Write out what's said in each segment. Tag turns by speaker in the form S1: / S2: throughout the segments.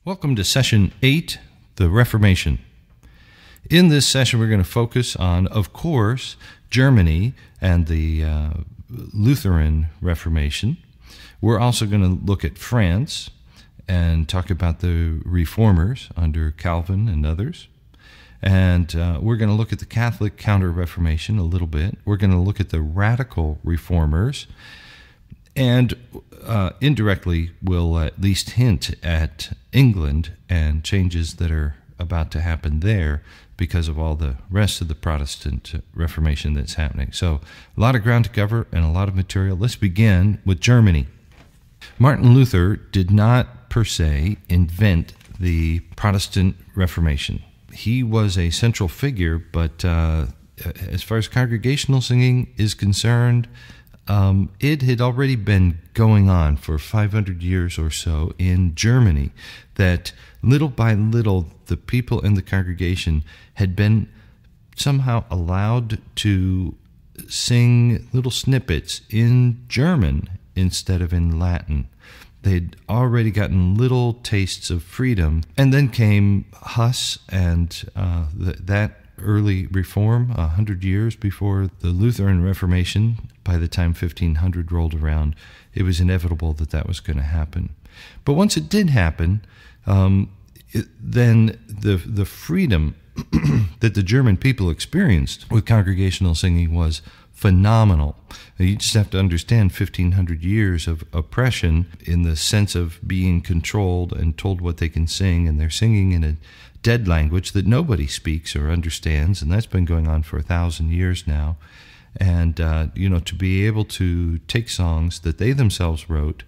S1: Welcome to Session 8, the Reformation. In this session, we're going to focus on, of course, Germany and the Lutheran Reformation. We're also going to look at France and talk about the Reformers under Calvin and others. And we're going to look at the Catholic Counter-Reformation a little bit. We're going to look at the Radical Reformers. And indirectly, we'll at least hint at England and changes that are about to happen there because of all the rest of the Protestant Reformation that's happening. So a lot of ground to cover and a lot of material. Let's begin with Germany. Martin Luther did not, per se, invent the Protestant Reformation. He was a central figure, but as far as congregational singing is concerned, it had already been going on for 500 years or so in Germany, that little by little the people in the congregation had been somehow allowed to sing little snippets in German instead of in Latin. They'd already gotten little tastes of freedom, and then came Huss and that early reform, 100 years before the Lutheran Reformation. By the time 1500 rolled around, it was inevitable that that was going to happen. But once it did happen, then the freedom that the German people experienced with congregational singing was phenomenal. You just have to understand 1500 years of oppression in the sense of being controlled and told what they can sing, and they're singing in a dead language that nobody speaks or understands, and that's been going on for 1,000 years now. And, to be able to take songs that they themselves wrote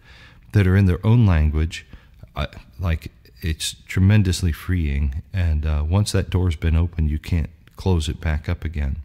S1: that are in their own language, it's tremendously freeing. And once that door's been opened, you can't close it back up again.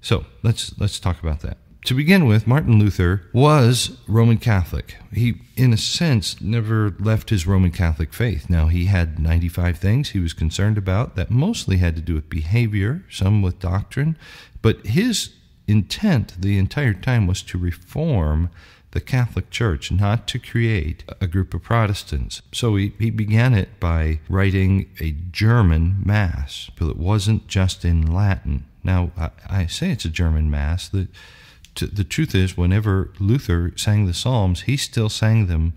S1: So let's talk about that. To begin with, Martin Luther was Roman Catholic. He, in a sense, never left his Roman Catholic faith. Now, he had 95 things he was concerned about that mostly had to do with behavior, some with doctrine, but his intent the entire time was to reform the Catholic Church, not to create a group of Protestants. So he began it by writing a German Mass, but it wasn't just in Latin. Now, I say it's a German Mass. The truth is, whenever Luther sang the Psalms, he still sang them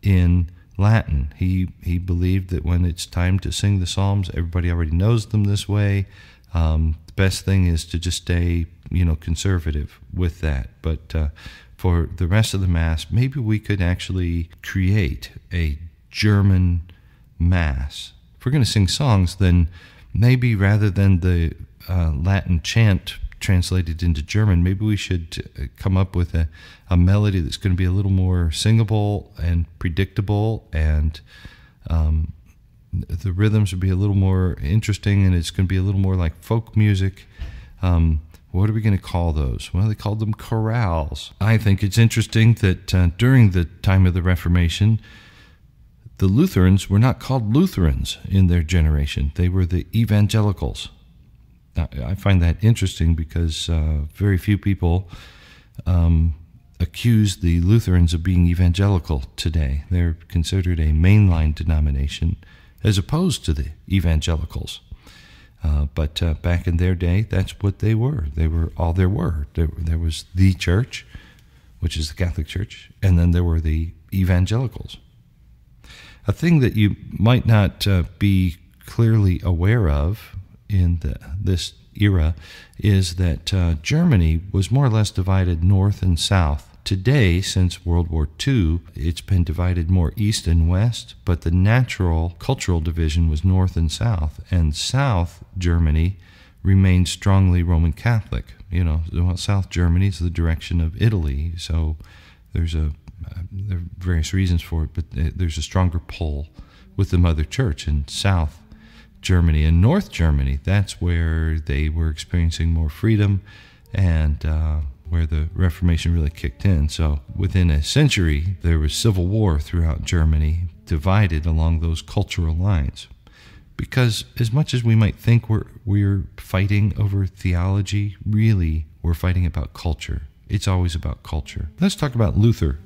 S1: in Latin. He believed that when it's time to sing the Psalms, everybody already knows them this way. The best thing is to just stay conservative with that. But for the rest of the Mass, maybe we could actually create a German Mass. If we're going to sing songs, then maybe rather than the Latin chant translated into German, maybe we should come up with a melody that's going to be a little more singable and predictable, and the rhythms would be a little more interesting, and it's going to be a little more like folk music. What are we going to call those? Well, they called them chorales. I think it's interesting that during the time of the Reformation, the Lutherans were not called Lutherans in their generation. They were the evangelicals. Now, I find that interesting because very few people accuse the Lutherans of being evangelical today. They're considered a mainline denomination as opposed to the evangelicals. But back in their day, that's what they were. They were all there were. There was the church, which is the Catholic Church, and then there were the evangelicals. A thing that you might not be clearly aware of in this era is that Germany was more or less divided north and south. Today, since World War II, it's been divided more east and west, but the natural cultural division was north and south, and South Germany remained strongly Roman Catholic. South Germany is the direction of Italy, so there are various reasons for it, but there's a stronger pull with the Mother Church in South Germany. And North Germany, that's where they were experiencing more freedom and where the Reformation really kicked in. So within a century, there was civil war throughout Germany, divided along those cultural lines. Because as much as we might think we're fighting over theology, really we're fighting about culture. It's always about culture. Let's talk about Luther